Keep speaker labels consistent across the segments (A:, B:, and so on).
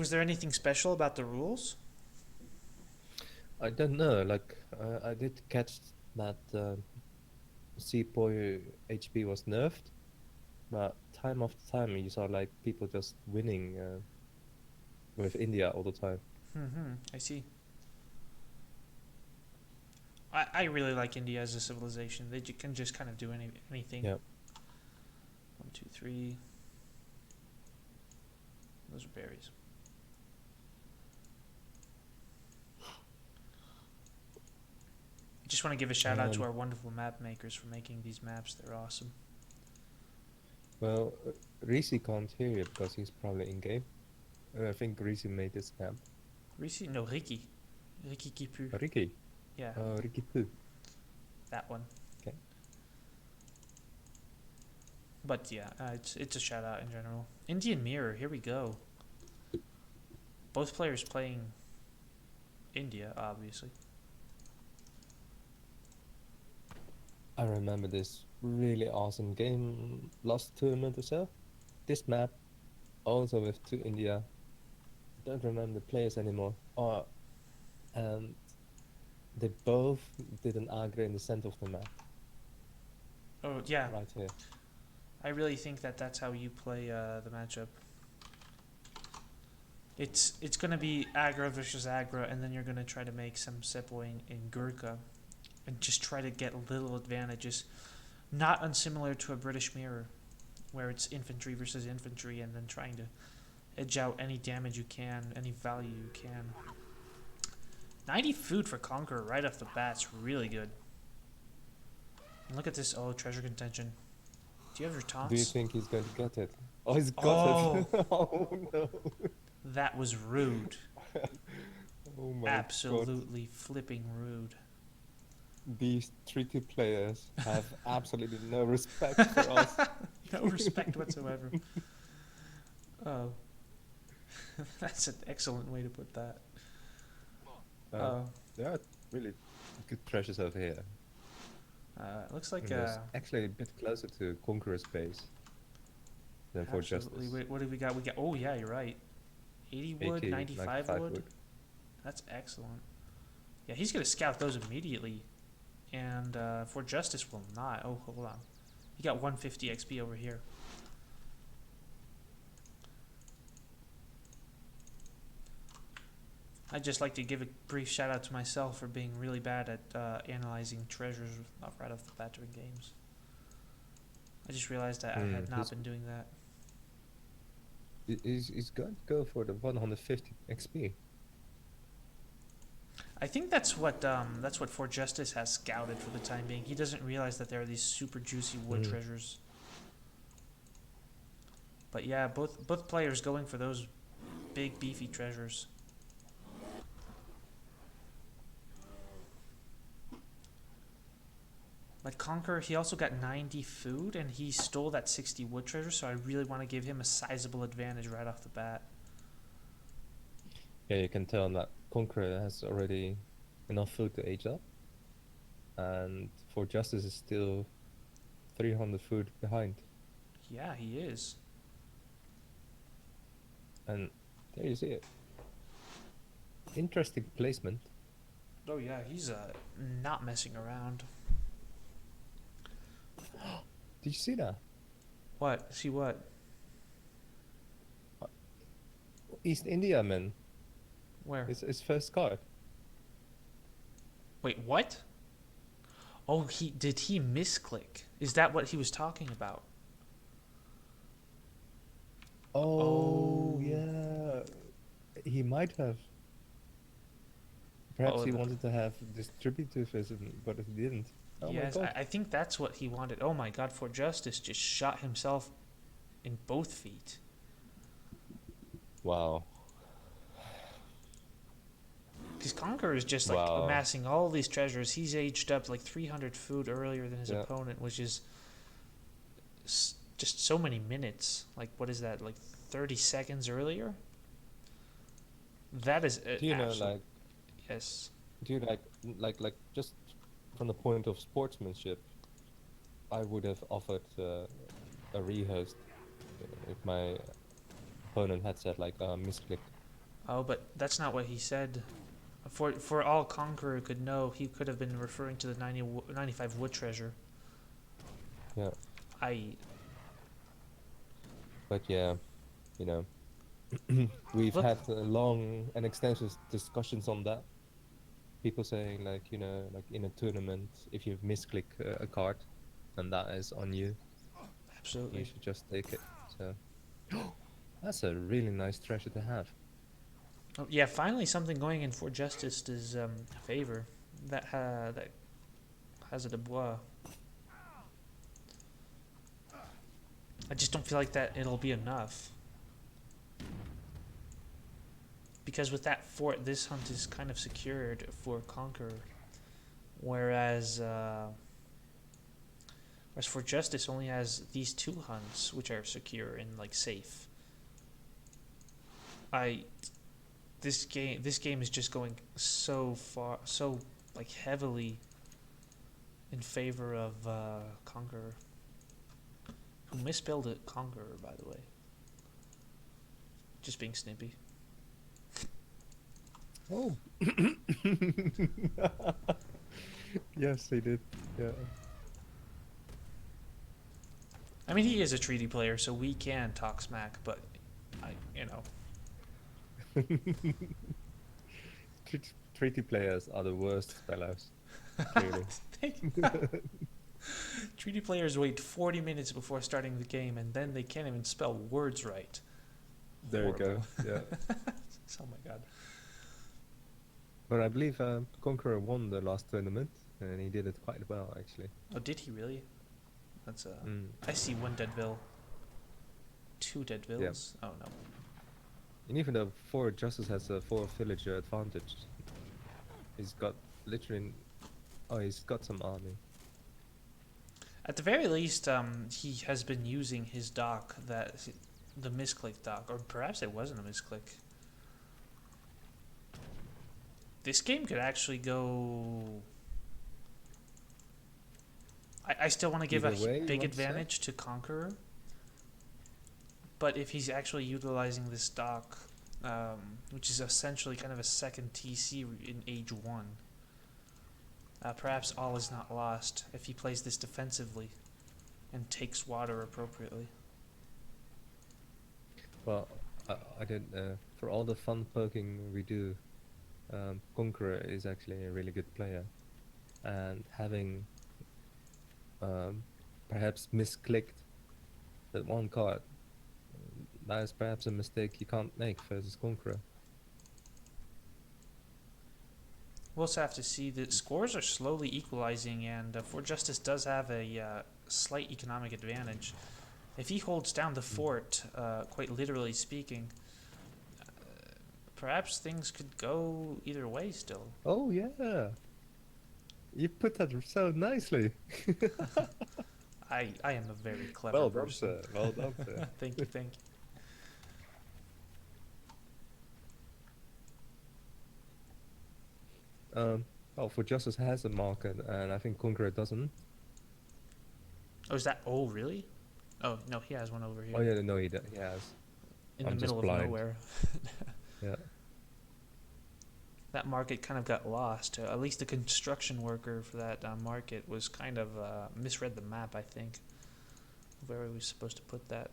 A: Was there anything special about the rules?
B: I don't know. Like I did catch that Seaboy HP was nerfed, but time after time you saw like people just winning with India all the time.
A: I see. I really like India as a civilization. They can just kind of do anything.
B: Yeah.
A: One, two, three. Those are berries. I just want to give a shout out to
B: Um,
A: our wonderful map makers for making these maps. They're awesome.
B: well, Risi can't hear you because he's probably in game. I think Risi made this map.
A: Rishi? No, Ricky. Ricky Kipu.
B: Ricky.
A: Yeah,
B: Ricky Poo.
A: that one.
B: Okay.
A: But yeah, it's a shout out in general. Indian Mirror, here we go. Both players playing India, obviously.
B: I remember this really awesome game last tournament or so. This map also with two India. Don't remember the players anymore. And they both did an aggro in the center of the map,
A: Oh yeah,
B: right here.
A: I really think that that's how you play the matchup. It's gonna be aggro versus aggro, and then you're gonna try to make some sepoing in Gurkha, and just try to get little advantages, not unsimilar to a British mirror, where it's infantry versus infantry, and then trying to edge out any damage you can, any value you can. 90 food for Conqueror right off the bat's really good. And look at this, oh, treasure contention. Do you have your
B: Do you
A: taunts?
B: think he's going to get it? Oh, he's got it!
A: Oh,
B: Oh no!
A: that was rude.
B: Oh my god.
A: Absolutely flipping rude.
B: These treaty players have absolutely no respect for us.
A: No respect whatsoever. Oh, that's an excellent way to put that.
B: Uh,
A: Oh,
B: there are really good treasures over here.
A: looks like
B: And there's actually a bit closer to Conqueror's base than for
A: absolutely.
B: Justice.
A: Wait, what do we got? We got. Oh yeah, you're right. 80 wood,
B: 80,
A: 95
B: 95
A: wood.
B: wood.
A: That's excellent. Yeah, he's gonna scout those immediately, and Forjustice will not. Oh, hold on. He got 150 XP over here. I'd just like to give a brief shout out to myself for being really bad at analyzing treasures right off the bat during games. I just realized that I had not been doing that.
B: He's going to go for the 150 XP.
A: I think that's what Fort Justice has scouted for the time being. He doesn't realize that there are these super juicy wood
B: Mm.
A: treasures. But yeah, both players going for those big beefy treasures. Like Conqueror, he also got 90 food and he stole that 60 wood treasure, so I really want to give him a sizable advantage right off the bat.
B: Yeah, you can tell that Conqueror has already enough food to age up, and for Justice is still 300 food behind.
A: Yeah, he is.
B: And there you see it. Interesting placement.
A: Oh yeah, he's not messing around.
B: Did you see that?
A: What? See what?
B: Uh, East India man.
A: Where?
B: It's his first card.
A: Wait, what? Oh, he misclick? Is that what he was talking about?
B: Oh
A: Oh.
B: yeah. He might have. Perhaps
A: Oh,
B: he wanted to have distributivism, but he didn't. Oh my
A: yes,
B: god.
A: I think that's what he wanted. Oh my god, For Justice just shot himself in both feet.
B: Wow.
A: Because Conqueror is just like
B: Wow.
A: amassing all these treasures. He's aged up like 300 food earlier than his
B: Yeah.
A: opponent, which is just so many minutes. Like, what is that? Like 30 seconds earlier? That is
B: Do you know
A: absolute.
B: like
A: Yes.
B: do you like just from the point of sportsmanship, I would have offered a rehost if my opponent had said like misclick.
A: Oh, but that's not what he said. For all Conqueror could know, he could have been referring to the 95 wood treasure.
B: Yeah,
A: I
B: but yeah, you know, we've
A: look.
B: had long and extensive discussions on that. People saying like, like in a tournament, if you misclick a card, and that is on you, you
A: Absolutely.
B: should just take it. So that's a really nice treasure to have.
A: Oh, yeah, finally something going in Forjustice's favor. That has a de bois. I just don't feel like that it'll be enough. Because with that fort, this hunt is kind of secured for Conqueror. Whereas Forjustice only has these two hunts, which are secure and like safe. This game is just going so far, so like heavily in favor of Conqueror. Who misspelled it Conqueror, by the way. Just being snippy.
B: Oh. Yes, they did. Yeah.
A: I mean, he is a treaty player, so we can talk smack, but
B: Treaty players are the worst spellers. Clearly.
A: treaty players wait 40 minutes before starting the game, and then they can't even spell words right.
B: There you go. Yeah.
A: Oh my god.
B: But I believe Conqueror won the last tournament, and he did it quite well, actually.
A: Oh, did he really? That's
B: Mm.
A: I see one Deadville. Two Deadvilles? Oh no.
B: And even though Forjustice has a 4 villager advantage, he's got literally... Oh, he's got some army.
A: At the very least, he has been using his dock, the misclick dock, or perhaps it wasn't a misclick. This game could actually go... I still want to give
B: Either way,
A: a big
B: you want to say?
A: advantage to Conqueror, but if he's actually utilizing this dock, which is essentially kind of a second TC in Age 1, perhaps all is not lost if he plays this defensively and takes water appropriately.
B: Well, I did... for all the fun poking we do, Conqueror is actually a really good player. And having perhaps misclicked that one card, that is perhaps a mistake you can't make versus Conqueror.
A: We'll also have to see. The scores are slowly equalizing, and Forjustice does have a slight economic advantage. If he holds down the fort, quite literally speaking, perhaps things could go either way still.
B: Oh yeah, you put that so nicely.
A: I am a very clever
B: Well done,
A: person.
B: sir. Well done, sir.
A: Thank you, thank you.
B: Well, Forjustice has a market, and I think Conqueror doesn't.
A: Oh, is that? Oh, really? Oh no, he has one over here.
B: Oh yeah, no, he has.
A: in
B: I'm
A: the
B: just
A: middle of
B: blind.
A: nowhere.
B: Yeah.
A: That market kind of got lost. At least the construction worker for that market was kind of misread the map, I think. Where he was supposed to put that.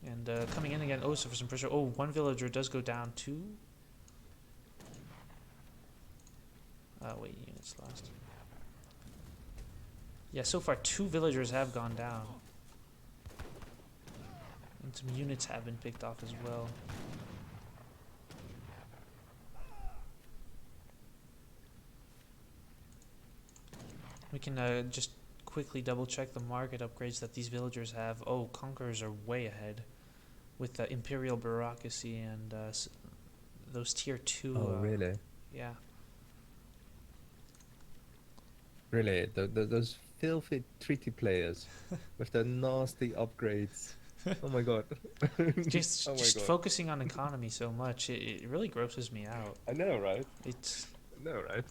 A: And coming in again. Oh, so for some pressure. Oh, one villager does go down. Two? Wait, units lost. Yeah, so far 2 villagers have gone down. And some units have been picked off as well. We can just quickly double check the market upgrades that these villagers have. Oh, Conquerors are way ahead with the Imperial Bureaucracy and those tier 2.
B: Oh really?
A: Yeah.
B: Really? Those filthy treaty players with their nasty upgrades. Oh my god.
A: Just
B: Oh my
A: just
B: God.
A: focusing on economy so much, it really grosses me out.
B: I know, right?
A: It's
B: I know, right?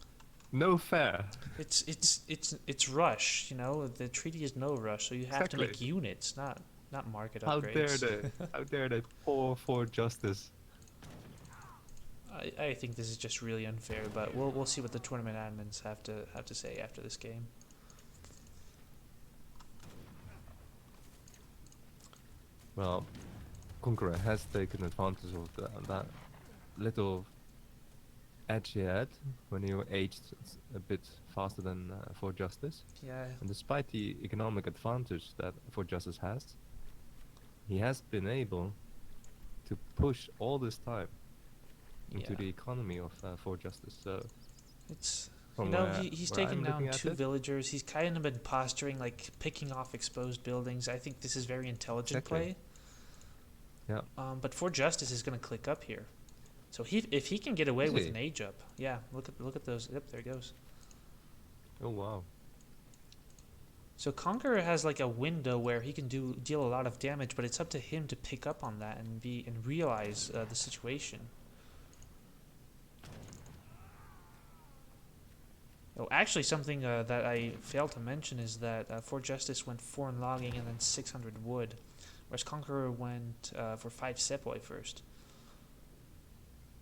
B: No fair.
A: It's rush. You know, the treaty is no rush, so you have to
B: Exactly.
A: make units, not market
B: How dare
A: upgrades.
B: they? How dare they pour for justice?
A: I think this is just really unfair, but we'll see what the tournament admins have to say after this game.
B: Well, Conqueror has taken advantage of that little edge he had when he aged a bit faster than For Justice.
A: Yeah,
B: And despite the economic advantage that For Justice has, he has been able to push all this time into
A: yeah.
B: the economy of For Justice. So
A: It's
B: from
A: he's
B: where
A: taken
B: I'm looking
A: down
B: at
A: 2
B: it,
A: villagers. He's kind of been posturing, like picking off exposed buildings. I think this is very intelligent
B: exactly.
A: play.
B: Yeah.
A: But For Justice is going to click up here. So if he can get away
B: Is
A: with
B: he?
A: an age up, yeah. Look at those. Yep, there he goes.
B: Oh wow.
A: So Conqueror has like a window where he can deal a lot of damage, but it's up to him to pick up on that and realize the situation. Oh, actually, something that I failed to mention is that For Justice went 4 in logging and then 600 wood, whereas Conqueror went for 5 sepoy first.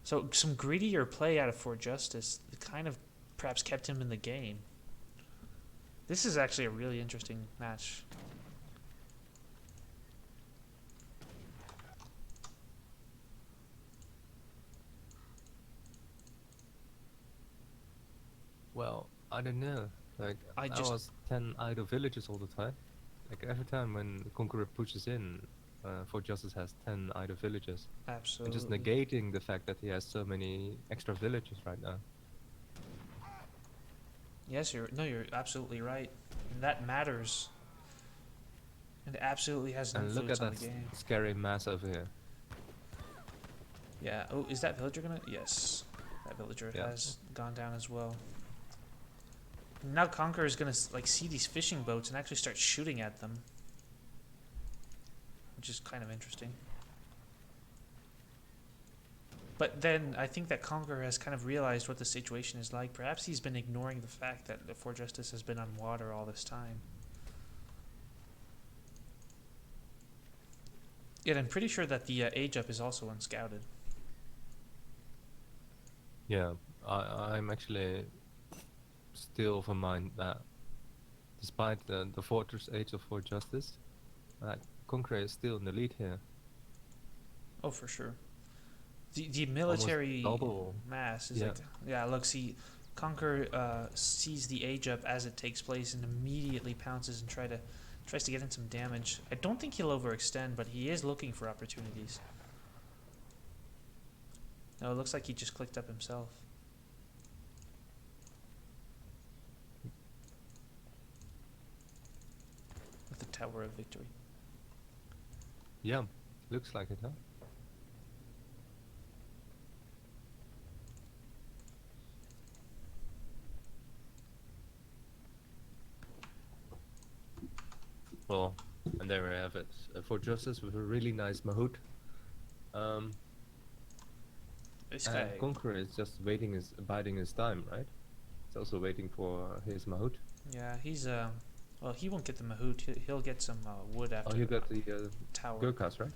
A: So some greedier play out of For Justice kind of perhaps kept him in the game. This is actually a really interesting match.
B: Well, I don't know. Like
A: I
B: I
A: just
B: was 10 idle villages all the time. Like every time when Conqueror pushes in, For Justice has 10 idle villages. And just
A: absolutely.
B: negating the fact that he has so many extra villages right now.
A: Yes, you're absolutely right, and that matters. And absolutely has an
B: And look
A: influence
B: at
A: on
B: that
A: the game.
B: scary mass over here.
A: Yeah. Oh, is that villager gonna? Yes, that villager
B: Yeah.
A: has gone down as well. Now Conqueror is gonna like see these fishing boats and actually start shooting at them, which is kind of interesting. But then I think that Conqueror has kind of realized what the situation is like. Perhaps he's been ignoring the fact that the For Justice has been on water all this time. Yet I'm pretty sure that the age up is also unscouted.
B: Yeah, I'm actually still of a mind that despite the Fortress Age of For Justice, Conqueror is still in the lead here.
A: Oh, for sure. The
B: Almost
A: military
B: double.
A: mass is
B: Yeah.
A: like, yeah, look, see, Conqueror sees the age up as it takes place and immediately pounces and tries to get in some damage. I don't think he'll overextend, but he is looking for opportunities. No, it looks like he just clicked up himself. With the Tower of Victory.
B: Yeah, looks like it, huh? Well, and there we have it. For Justice with a really nice Mahout.
A: This
B: And
A: guy,
B: Conqueror is just biding his time, right? He's also waiting for his Mahout.
A: yeah, he's well, he won't get the Mahout. He'll get some wood after
B: Oh, he
A: the
B: got the
A: tower.
B: Gurkhas, right?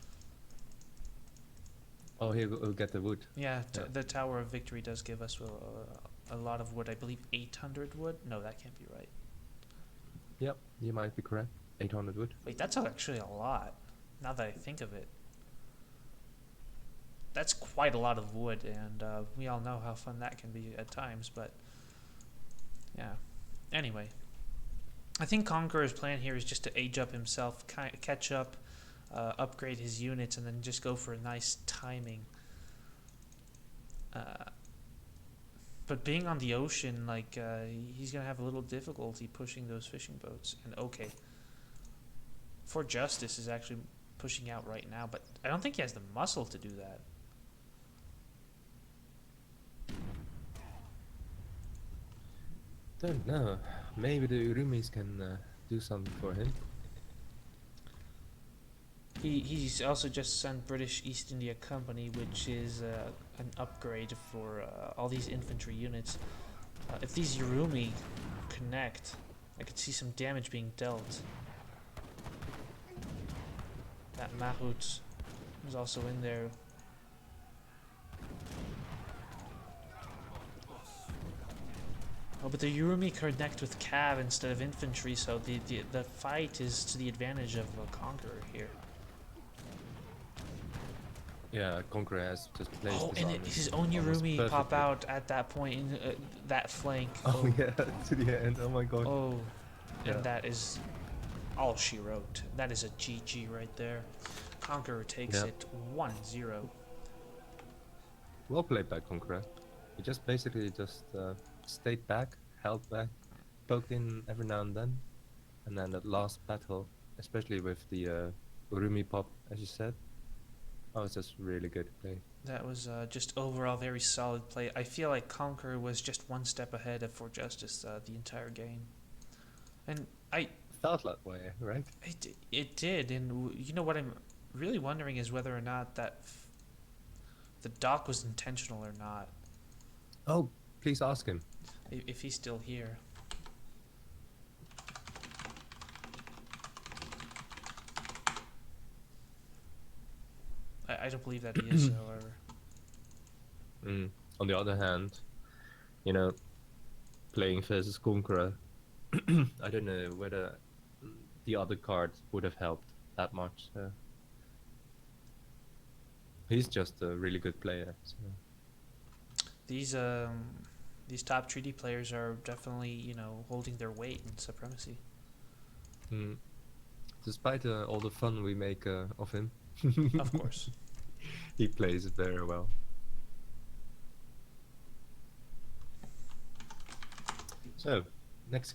B: Oh, he'll get the wood.
A: Yeah,
B: Yeah.
A: the Tower of Victory does give us a lot of wood. I believe 800 wood. No, that can't be right.
B: Yep, you might be correct. 800 wood.
A: Wait, that's actually a lot. Now that I think of it, that's quite a lot of wood, and we all know how fun that can be at times. But yeah. Anyway, I think Conqueror's plan here is just to age up himself, catch up, upgrade his units, and then just go for a nice timing. But being on the ocean, like he's gonna have a little difficulty pushing those fishing boats. And okay, For Justice is actually pushing out right now, but I don't think he has the muscle to do that.
B: Don't know. Maybe the Urumis can do something for him.
A: He's also just sent British East India Company, which is an upgrade for all these infantry units. If these Yurumi connect, I could see some damage being dealt. That Mahout was also in there. Oh, but the Yurumi connect with cav instead of infantry, so the fight is to the advantage of a Conqueror here.
B: Yeah, Conqueror has just placed
A: Oh,
B: his
A: and
B: army
A: his own
B: almost
A: Yurumi pop
B: perfectly.
A: out at that point in that flank.
B: Oh yeah, to the end. Oh my god.
A: Oh,
B: Yeah.
A: and that is all she wrote. That is a GG right there. Conqueror takes
B: Yeah.
A: it 1-0.
B: Well played by Conqueror. He just basically just stayed back, held back, poked in every now and then that last battle, especially with the Urumi pop, as you said, oh, it's just really good play.
A: That was just overall very solid play. I feel like Conqueror was just one step ahead of Forjustice the entire game. And
B: Felt that way, right?
A: it did, and you know what I'm really wondering is whether or not the dock was intentional or not.
B: Oh, please ask him.
A: If he's still here. I don't believe that he is, however.
B: On the other hand, you know, playing versus Conqueror, I don't know whether the other card would have helped that much. He's just a really good player. So.
A: These top treaty players are definitely, you know, holding their weight in supremacy.
B: Despite all the fun we make of him,
A: Of course.
B: he plays very well. So, next game.